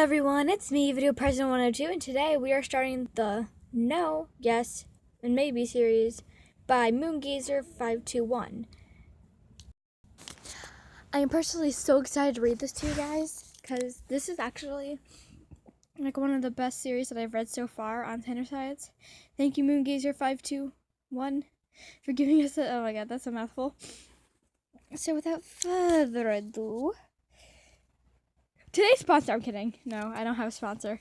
everyone, it's me, Video President 102, and today we are starting the No, Yes, and Maybe series by MoonGazer521. I am personally so excited to read this to you guys, because this is actually like one of the best series that I've read so far on Tanner Sides. Thank you, MoonGazer521, for giving us oh my god, that's a mouthful. So without further ado, today's sponsor, I'm kidding. No, I don't have a sponsor.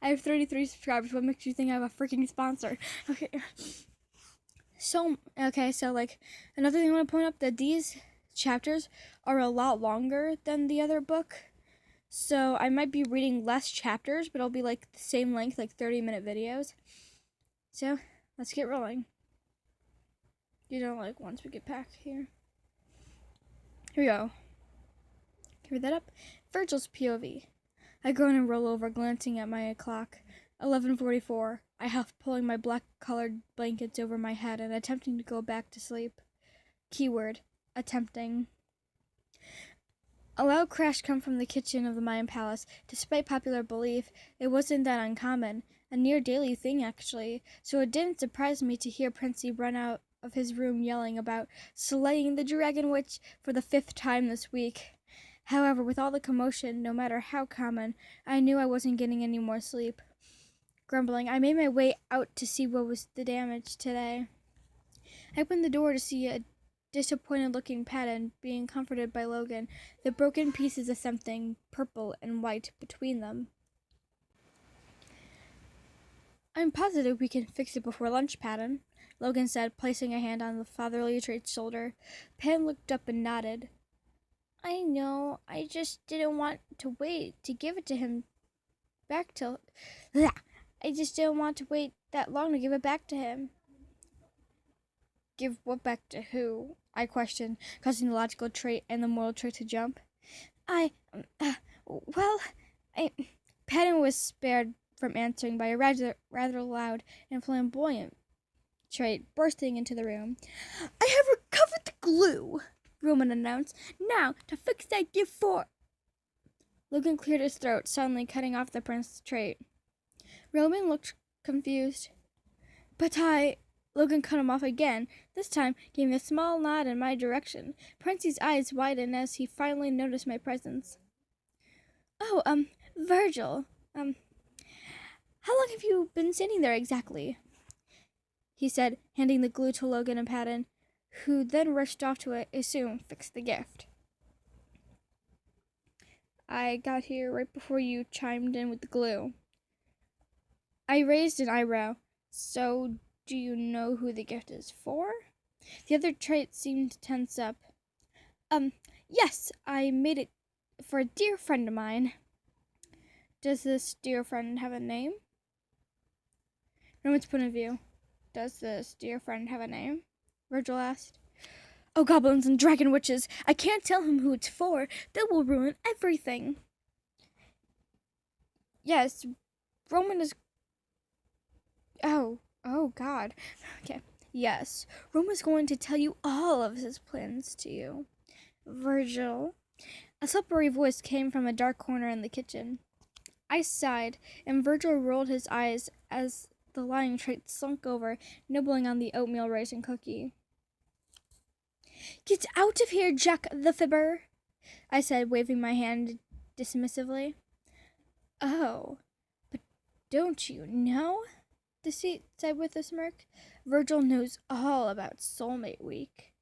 I have 33 subscribers. What makes you think I have a freaking sponsor? Okay. So like, another thing I want to point out that these chapters are a lot longer than the other book. So I might be reading less chapters, but it'll be like the same length, like 30-minute videos. So let's get rolling. Like once we get back here. Here we go. Read that up. Virgil's POV. I groan and roll over, glancing at my clock. 11:44. I huff, pulling my black-colored blankets over my head and attempting to go back to sleep. Keyword: attempting. A loud crash come from the kitchen of the Mayan palace. Despite popular belief, it wasn't that uncommon. A near-daily thing, actually. So it didn't surprise me to hear Princey run out of his room yelling about slaying the Dragon Witch for the 5th time this week. However, with all the commotion, no matter how common, I knew I wasn't getting any more sleep. Grumbling, I made my way out to see what was the damage today. I opened the door to see a disappointed-looking Patton being comforted by Logan, the broken pieces of something purple and white between them. I'm positive we can fix it before lunch, Patton, Logan said, placing a hand on the fatherly trait's shoulder. Patton looked up and nodded. I know, I just didn't want to wait to give it to him back till... I just didn't want to wait that long to give it back to him. Give what back to who? I questioned, causing the logical trait and the moral trait to jump. Patton was spared from answering by a rather loud and flamboyant trait bursting into the room. I have recovered the glue, Roman announced. Now, to fix that gift for... Logan cleared his throat, suddenly cutting off the prince's trait. Roman looked confused. But Logan cut him off again, this time giving a small nod in my direction. Princey's eyes widened as he finally noticed my presence. Oh, Virgil, how long have you been sitting there exactly? He said, handing the glue to Logan and Patton, who then rushed off to assume fix the gift. I got here right before you chimed in with the glue. I raised an eyebrow. So, do you know who the gift is for? The other trait seemed to tense up. Yes, I made it for a dear friend of mine. Does this dear friend have a name? Roman's point of view. Does this dear friend have a name? Virgil asked. Oh, goblins and dragon witches! I can't tell him who it's for. That will ruin everything. Yes, Roman is... Oh, God. Okay. Yes, Roman's going to tell you all of his plans to you. Virgil. A slippery voice came from a dark corner in the kitchen. I sighed, and Virgil rolled his eyes as the lying trait slunk over, nibbling on the oatmeal raisin cookie. Get out of here, Jack the Fibber, I said, waving my hand dismissively. Oh, but don't you know? The seat said with a smirk. Virgil knows all about Soulmate Week.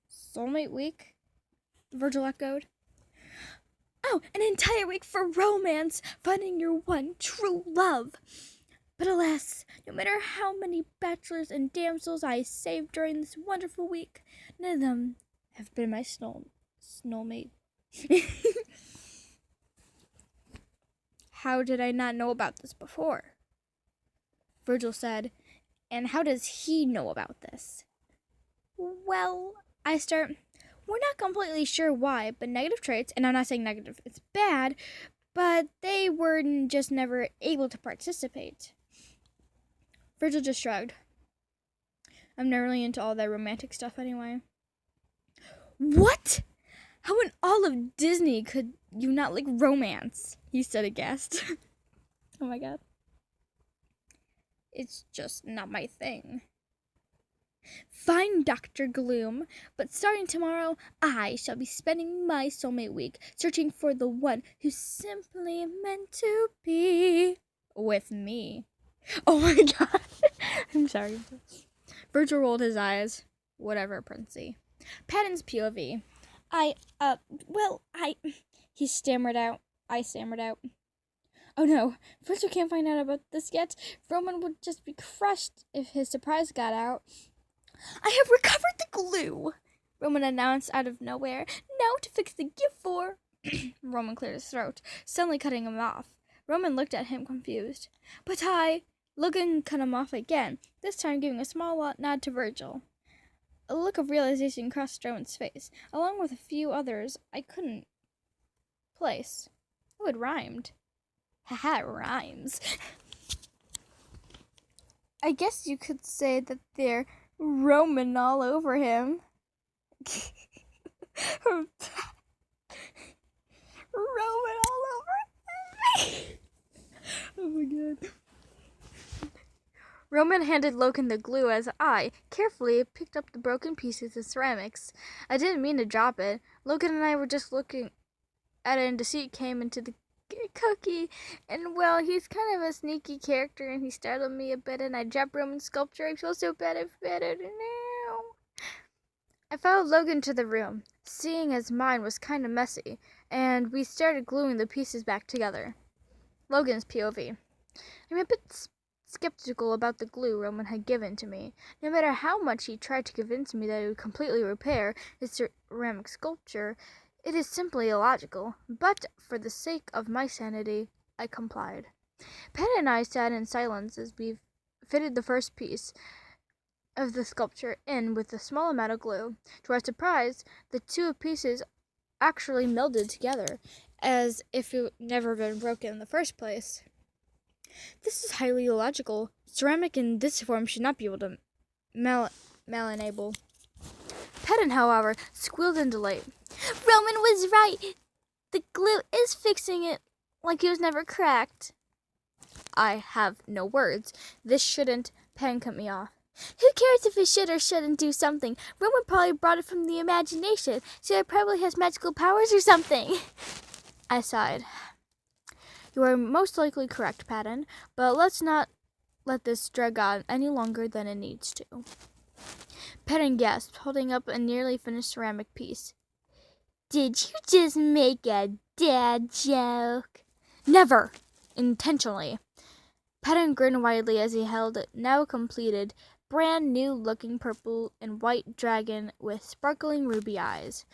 Soulmate Week? Virgil echoed. Oh, an entire week for romance, finding your one true love. But alas, no matter how many bachelors and damsels I saved during this wonderful week, none of them have been my soulmate. How did I not know about this before? Virgil said, and how does he know about this? Well, we're not completely sure why, but negative traits, and I'm not saying negative, it's bad, but they were just never able to participate. Virgil just shrugged. I'm not really into all that romantic stuff anyway. What? How in all of Disney could you not like romance? He said aghast. Oh my god. It's just not my thing. Fine, Dr. Gloom, but starting tomorrow, I shall be spending my soulmate week searching for the one who's simply meant to be with me. Oh my god. I'm sorry. Virgil rolled his eyes. Whatever, Princey. Patton's POV. He stammered out. I stammered out. Oh no, Virgil can't find out about this yet. Roman would just be crushed if his surprise got out. I have recovered the glue, Roman announced out of nowhere. Now to fix the gift for... Roman cleared his throat, suddenly cutting him off. Roman looked at him confused. But Logan cut him off again, this time giving a small nod to Virgil. A look of realization crossed Roman's face, along with a few others I couldn't place. Oh, it rhymed. Haha, it rhymes. I guess you could say that they're Roman all over him. Roman all over him. Oh my god. Roman handed Logan the glue as I carefully picked up the broken pieces of ceramics. I didn't mean to drop it. Logan and I were just looking at it and deceit came into the cookie, and well, he's kind of a sneaky character and he startled me a bit and I dropped Roman's sculpture. I feel so bad now. I followed Logan to the room, seeing as mine was kind of messy, and we started gluing the pieces back together. Logan's POV. I'm a bit skeptical about the glue Roman had given to me. No matter how much he tried to convince me that it would completely repair his ceramic sculpture, it is simply illogical, but for the sake of my sanity, I complied. Penn and I sat in silence as we fitted the first piece of the sculpture in with a small amount of glue. To our surprise, the two pieces actually melded together, as if it never been broken in the first place. This is highly illogical. Ceramic in this form should not be able to malleable. Penn, however, squealed in delight. Roman was right. The glue is fixing it like it was never cracked. I have no words. This shouldn't. Penn cut me off. Who cares if it should or shouldn't do something? Roman probably brought it from the imagination, so it probably has magical powers or something. I sighed. You are most likely correct, Patton, but let's not let this drag on any longer than it needs to. Patton gasped, holding up a nearly finished ceramic piece. Did you just make a dad joke? Never! Intentionally. Patton grinned widely as he held a now completed, brand new looking purple and white dragon with sparkling ruby eyes.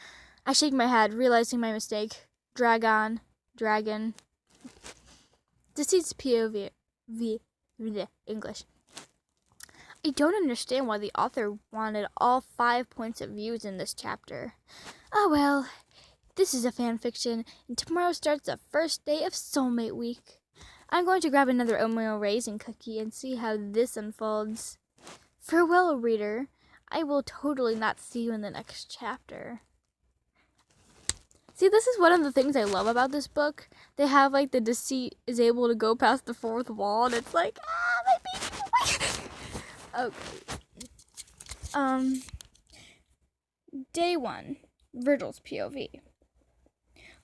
I shake my head, realizing my mistake. Dragon. Deceit's POV. English. I don't understand why the author wanted all 5 points of views in this chapter. Oh well, this is a fan fiction, and tomorrow starts the first day of Soulmate Week. I'm going to grab another oatmeal raisin cookie and see how this unfolds. Farewell, reader. I will totally not see you in the next chapter. See, this is one of the things I love about this book. They have, like, the deceit is able to go past the fourth wall, and it's like, my baby. Okay. Day 1. Virgil's POV.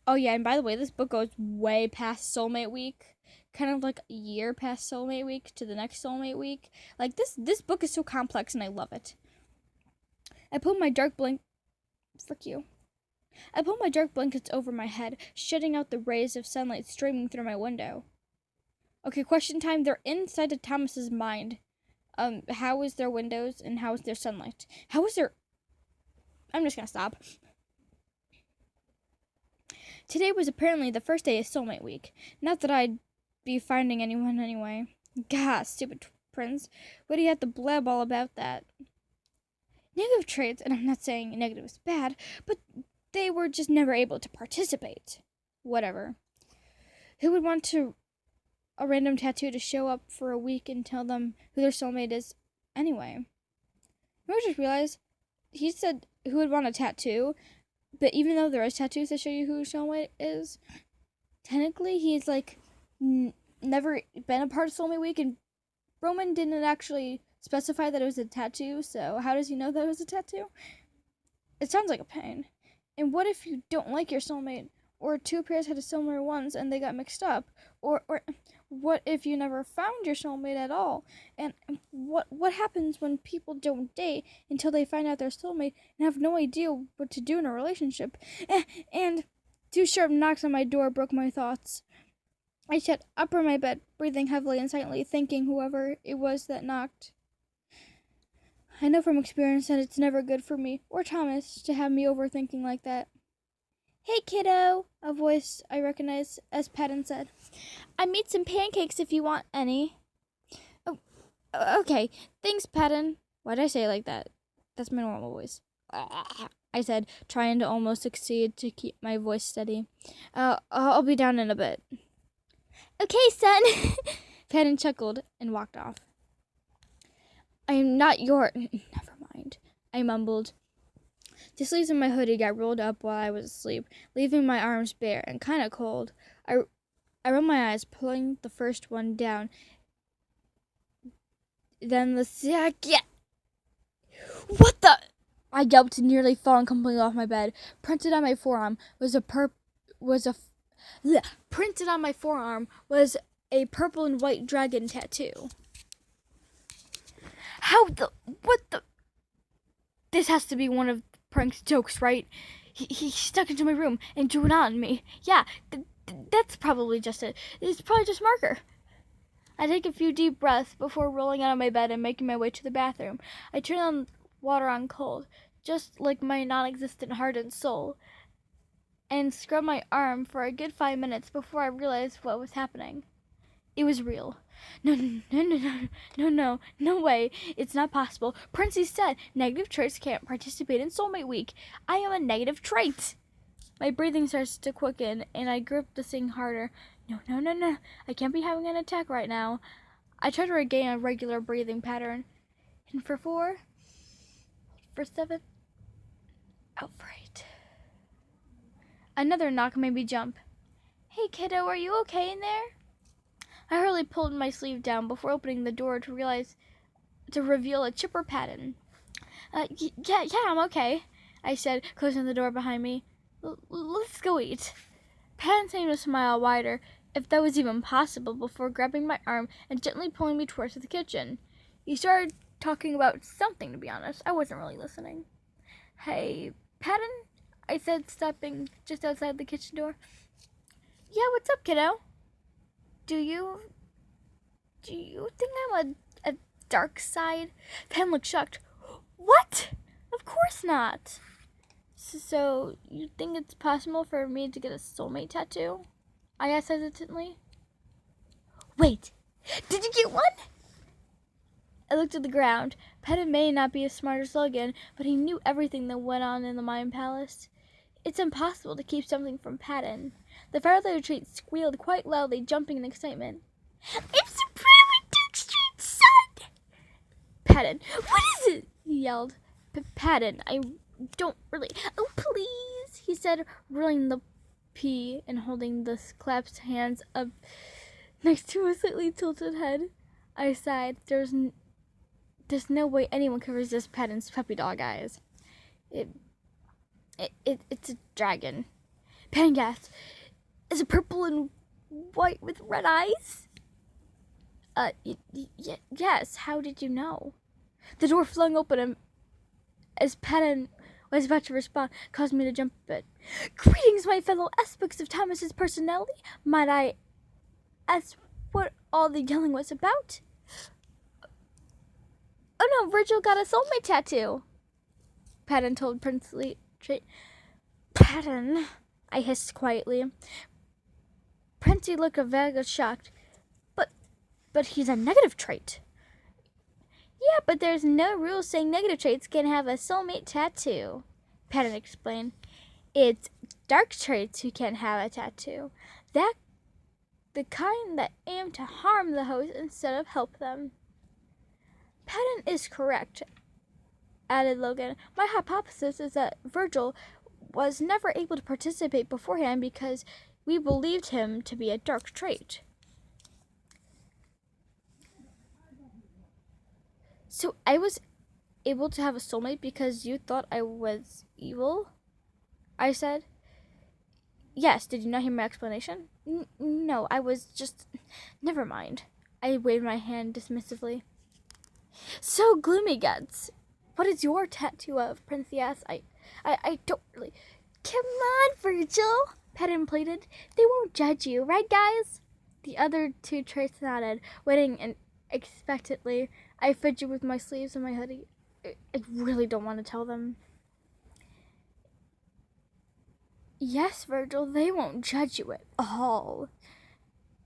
Oh, yeah, and by the way, this book goes way past Soulmate Week. Kind of like a year past Soulmate Week to the next Soulmate Week. Like, this book is so complex, and I love it. I pulled my dark blankets over my head, shutting out the rays of sunlight streaming through my window. Okay, question time. They're inside of Thomas's mind. How is their windows and how is their sunlight? How is their... I'm just gonna stop. Today was apparently the first day of Soulmate Week. Not that I'd be finding anyone anyway. God, stupid prince. What do you have to blab all about that? Negative traits, and I'm not saying negative is bad, but they were just never able to participate. Whatever. Who would want a random tattoo to show up for a week and tell them who their soulmate is anyway? I just realized he said who would want a tattoo, But even though there is tattoos that show you who soulmate is, technically he's like never been a part of Soulmate Week, and Roman didn't actually specify that it was a tattoo, so how does he know that it was a tattoo? It sounds like a pain. And what if you don't like your soulmate, or two pairs had similar ones and they got mixed up, or what if you never found your soulmate at all? And what happens when people don't date until they find out their soulmate and have no idea what to do in a relationship? And 2 sharp knocks on my door broke my thoughts. I sat up in my bed, breathing heavily and silently, thinking whoever it was that knocked. I know from experience that it's never good for me, or Thomas, to have me overthinking like that. "Hey, kiddo," a voice I recognized as Patton said. "I made some pancakes if you want any." "Oh, okay. Thanks, Patton." Why'd I say it like that? That's my normal voice. I said, trying to almost succeed to keep my voice steady. I'll be down in a bit." "Okay, son." Patton chuckled and walked off. "I am not your—" Never mind, I mumbled. The sleeves of my hoodie got rolled up while I was asleep, leaving my arms bare and kind of cold. I rolled my eyes, pulling the first one down. Then the second. "What the?" I yelped, nearly falling completely off my bed. Printed on my forearm was a purple and white dragon tattoo. What the? This has to be one of Prank's jokes, right? He stuck into my room and drew it on me. Yeah, that's probably just it. It's probably just marker. I take a few deep breaths before rolling out of my bed and making my way to the bathroom. I turn on water on cold, just like my non-existent heart and soul, and scrub my arm for a good 5 minutes before I realized what was happening. It was real. No way. It's not possible. Princey said negative traits can't participate in Soulmate Week. I am a negative trait. My breathing starts to quicken, and I grip the thing harder. No. I can't be having an attack right now. I try to regain a regular breathing pattern. In for 4, for 7, out for 8. Another knock made me jump. "Hey, kiddo, are you okay in there?" I hurriedly pulled my sleeve down before opening the door to reveal a chipper Patton. Yeah, I'm okay," I said, closing the door behind me. Let's go eat." Patton seemed to smile wider, if that was even possible, before grabbing my arm and gently pulling me towards the kitchen. He started talking about something, to be honest. I wasn't really listening. "Hey, Patton," I said, stopping just outside the kitchen door. "Yeah, what's up, kiddo? Do you think I'm a dark side?" Patton looked shocked. "What? Of course not." "So you think it's possible for me to get a soulmate tattoo?" I asked hesitantly. "Wait, did you get one?" I looked at the ground. Patton may not be as smart as Logan, but he knew everything that went on in the Mind Palace. It's impossible to keep something from Patton. The Firelight Retreat squealed quite loudly, jumping in excitement. "I'm so proud of my Dark Street son!" "Patton, what is it?" he yelled. "Patton, I don't really—" "Oh, please," he said, rolling the P and holding the clasped hands up next to a slightly tilted head. I sighed. There's no way anyone could resist Patton's puppy dog eyes. It's a dragon." Patton gasped. "Is it purple and white with red eyes?" Yes. How did you know?" The door flung open, and as Patton was about to respond, caused me to jump a bit. "Greetings, my fellow aspects of Thomas's personality. Might I ask what all the yelling was about?" "Oh no, Virgil got a soulmate tattoo," Patton told Princely. "Patton," I hissed quietly. Princey looked vaguely shocked. But he's a negative trait." "Yeah, but there's no rule saying negative traits can have a soulmate tattoo," Patton explained. "It's dark traits who can have a tattoo. The kind that aim to harm the host instead of help them." "Patton is correct," added Logan. "My hypothesis is that Virgil was never able to participate beforehand because we believed him to be a dark trait. So I was able to have a soulmate because you thought I was evil? I said. Yes, did you not hear my explanation? No, I was just... Never mind. I waved my hand dismissively. So gloomy, Guts. What is your tattoo of, Princess? I don't really... Come on, Virgil, Patton pleaded. They won't judge you, right, guys? The other two traits nodded, waiting and expectantly. I fidgeted with my sleeves and my hoodie. I really don't want to tell them. Yes, Virgil, they won't judge you at all.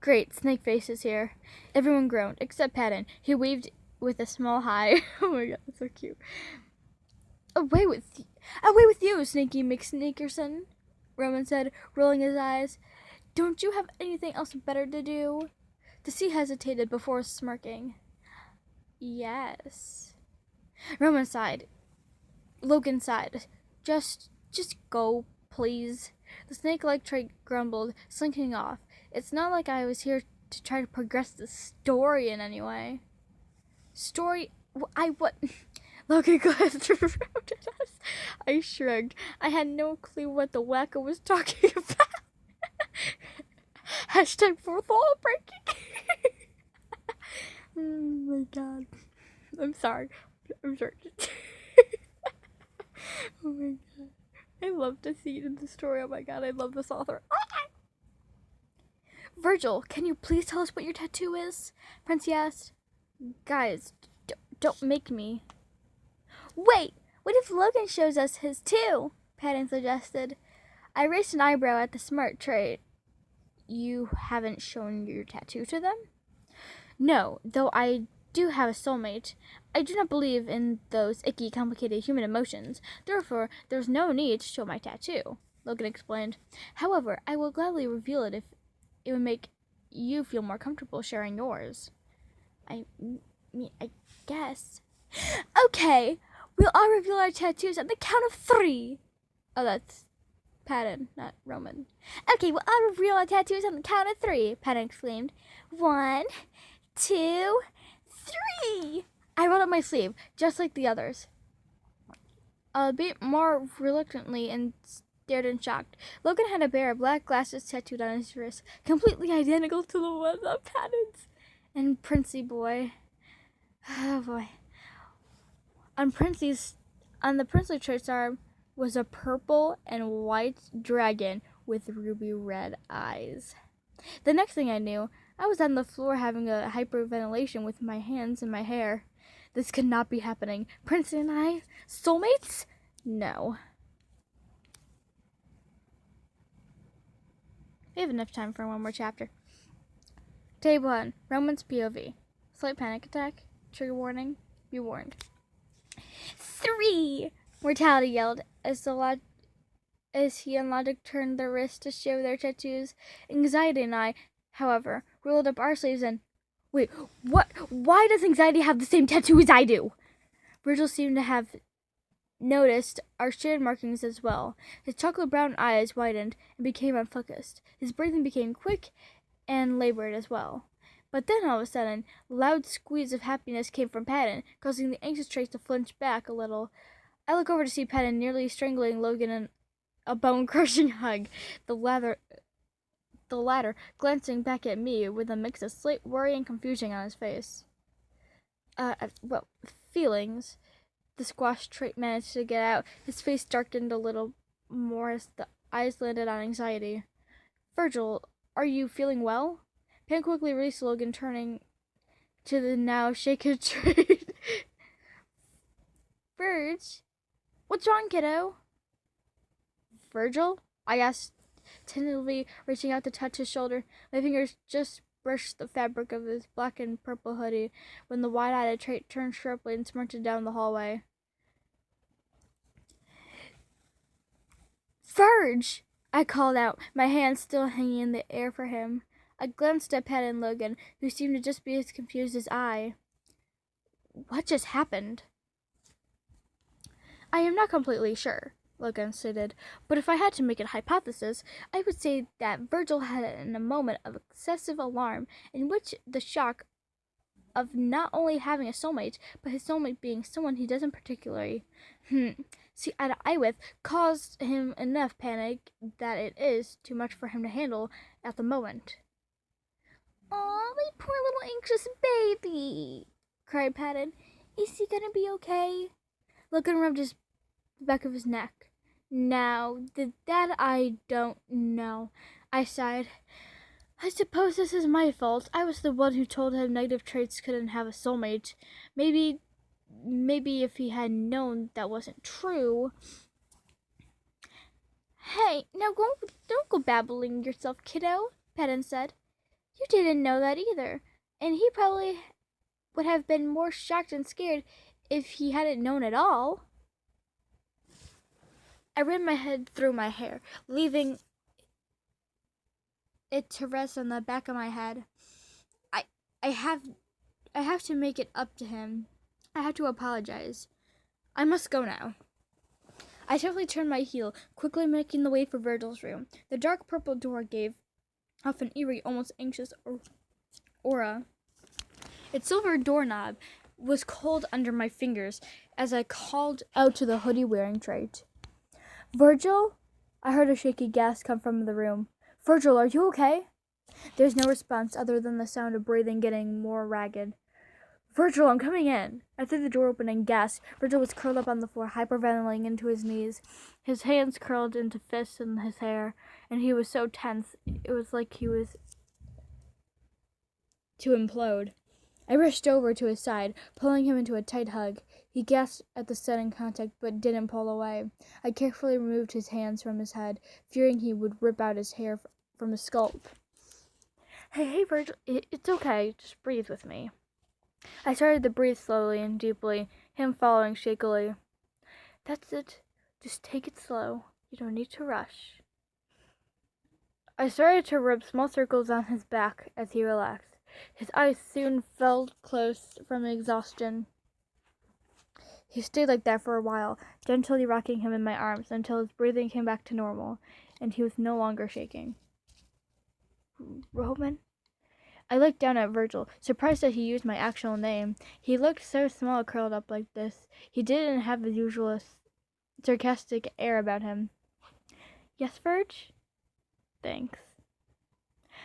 Great, Snake Face is here. Everyone groaned, except Patton. He waved with a small hi. Oh my god, that's so cute. Away with you, Sneaky McSneakerson, Roman said, rolling his eyes. Don't you have anything else better to do? The sea hesitated before smirking. Yes. Roman sighed. Logan sighed. Just go, please. The snake-like trait grumbled, slinking off. It's not like I was here to try to progress the story in any way. Story? What? Logan glanced around at us. I shrugged. I had no clue what the wacko was talking about. Hashtag fourth wall breaking. Oh my god. I'm sorry. Oh my god. I love to see it in the story. Oh my god, I love this author. Virgil, can you please tell us what your tattoo is? Princy asked. Guys, don't make me. Wait, what if Logan shows us his too? Patton suggested. I raised an eyebrow at the smart trait. You haven't shown your tattoo to them? No, though I do have a soulmate. I do not believe in those icky, complicated human emotions. Therefore, there's no need to show my tattoo, Logan explained. However, I will gladly reveal it if it would make you feel more comfortable sharing yours. I guess. Okay, we'll all reveal our tattoos at the count of 3. Oh, that's Patton, not Roman. Okay, we'll all reveal our tattoos on the count of 3, Patton exclaimed. 1, 2, 3. I rolled up my sleeve, just like the others. A bit more reluctantly and stared in shock. Logan had a pair of black glasses tattooed on his wrist, completely identical to the ones on Patton's. And Princey boy. Oh boy. On the princely trait's arm was a purple and white dragon with ruby red eyes. The next thing I knew, I was on the floor having a hyperventilation with my hands in my hair. This could not be happening. Princey and I? Soulmates? No. We have enough time for one more chapter. Day 1. Roman's POV. Slight panic attack. Trigger warning. Be warned. 3! Mortality yelled as he and Logic turned their wrists to show their tattoos. Anxiety and I, however, rolled up our sleeves and... Wait, what? Why does Anxiety have the same tattoo as I do? Virgil seemed to have noticed our shared markings as well. His chocolate brown eyes widened and became unfocused. His breathing became quick and labored as well. But then all of a sudden, a loud squeeze of happiness came from Patton, causing the anxious traits to flinch back a little. I look over to see Patton nearly strangling Logan in a bone-crushing hug, the latter glancing back at me with a mix of slight worry and confusion on his face. Feelings. The squash trait managed to get out. His face darkened a little more as the eyes landed on Anxiety. Virgil, are you feeling well? Patton quickly released Logan, turning to the now shaken trait. Virg, what's wrong, kiddo? Virgil? I asked, tentatively reaching out to touch his shoulder. My fingers just brushed the fabric of his black and purple hoodie when the wide-eyed trait turned sharply and sprinted down the hallway. Virg! I called out, my hands still hanging in the air for him. I glanced at Pat and Logan, who seemed to just be as confused as I. What just happened? I am not completely sure, Logan stated. But if I had to make a hypothesis, I would say that Virgil had in a moment of excessive alarm in which the shock of not only having a soulmate, but his soulmate being someone he doesn't particularly see eye to eye with, caused him enough panic that it is too much for him to handle at the moment. "Aw, my poor little anxious baby," cried Patton. "Is he gonna be okay?" Logan rubbed the back of his neck. "Now, that I don't know," I sighed. "I suppose this is my fault. I was the one who told him negative traits couldn't have a soulmate. Maybe if he had known that wasn't true." "Hey, now don't go babbling yourself, kiddo," Patton said. "You didn't know that either, and he probably would have been more shocked and scared if he hadn't known at all." I ran my head through my hair, leaving it to rest on the back of my head. I have to make it up to him. I have to apologize. I must go now. I swiftly turned my heel, quickly making the way for Virgil's room. The dark purple door gave off an eerie, almost anxious aura. Its silver doorknob was cold under my fingers as I called out to the hoodie-wearing trait. "Virgil?" I heard a shaky gasp come from the room. "Virgil, are you okay?" There's no response other than the sound of breathing getting more ragged. "Virgil, I'm coming in." I threw the door open and gasped. Virgil was curled up on the floor, hyperventilating into his knees. His hands curled into fists in his hair, and he was so tense, it was like he was to implode. I rushed over to his side, pulling him into a tight hug. He gasped at the sudden contact, but didn't pull away. I carefully removed his hands from his head, fearing he would rip out his hair from his scalp. Hey, Virgil, it's okay. Just breathe with me." I started to breathe slowly and deeply, him following shakily. "That's it. Just take it slow. You don't need to rush." I started to rub small circles on his back as he relaxed. His eyes soon fell closed from exhaustion. He stayed like that for a while, gently rocking him in my arms until his breathing came back to normal, and he was no longer shaking. "Roman?" I looked down at Virgil, surprised that he used my actual name. He looked so small curled up like this. He didn't have the usual sarcastic air about him. "Yes, Virg?" "Thanks."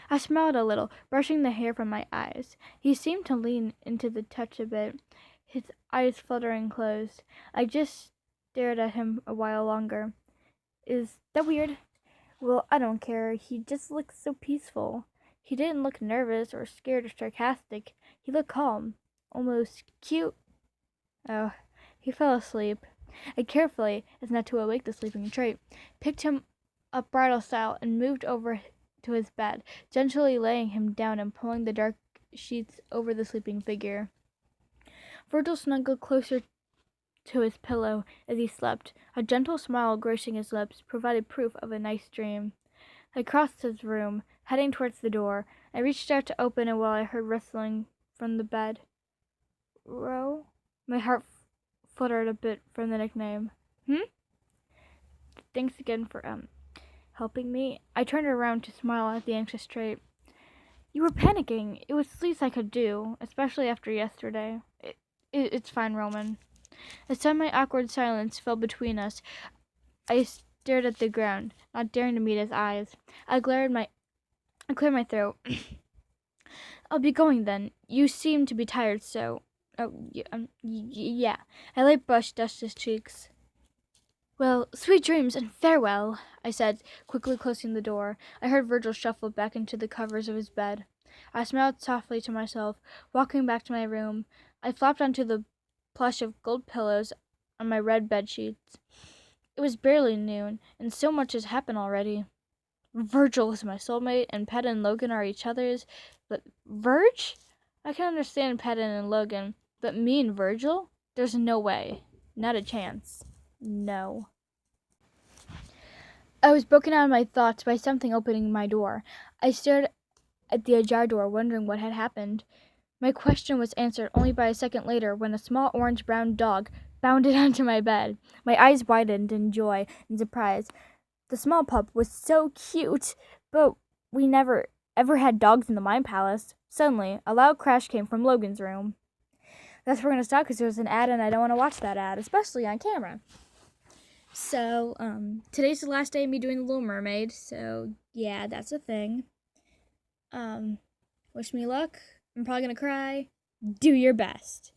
I smiled a little, brushing the hair from my eyes. He seemed to lean into the touch a bit, his eyes fluttering closed. I just stared at him a while longer. "Is that weird?" "Well, I don't care. He just looks so peaceful." He didn't look nervous or scared or sarcastic. He looked calm, almost cute. Oh, he fell asleep. I carefully, as not to awake the sleeping trait, picked him up bridal style and moved over to his bed, gently laying him down and pulling the dark sheets over the sleeping figure. Virgil snuggled closer to his pillow as he slept. A gentle smile gracing his lips provided proof of a nice dream. I crossed his room, heading towards the door. I reached out to open it while I heard rustling from the bed. "Ro?" My heart fluttered a bit from the nickname. "Thanks again for, helping me." I turned around to smile at the anxious trait. "You were panicking. It was the least I could do, especially after yesterday." It's fine, Roman." A semi-awkward silence fell between us. I stared at the ground, not daring to meet his eyes. I cleared my throat. "I'll be going then. You seem to be tired, so..." "Oh, yeah." A light blush dusted his cheeks. "Well, sweet dreams and farewell," I said, quickly closing the door. I heard Virgil shuffle back into the covers of his bed. I smiled softly to myself, walking back to my room. I flopped onto the plush of gold pillows on my red bed sheets. It was barely noon, and so much has happened already. Virgil is my soulmate, and Peta and Logan are each other's. But Virg? I can understand Peta and Logan, but me and Virgil? There's no way. Not a chance. No. I was broken out of my thoughts by something opening my door. I stared at the ajar door, wondering what had happened. My question was answered only by a second later when a small orange-brown dog bounded onto my bed. My eyes widened in joy and surprise. The small pup was so cute, but we never ever had dogs in the Mind Palace. Suddenly, a loud crash came from Logan's room. That's where we're going to stop because there's an ad and I don't want to watch that ad, especially on camera. So, today's the last day of me doing The Little Mermaid, so yeah, that's a thing. Wish me luck. I'm probably going to cry. Do your best.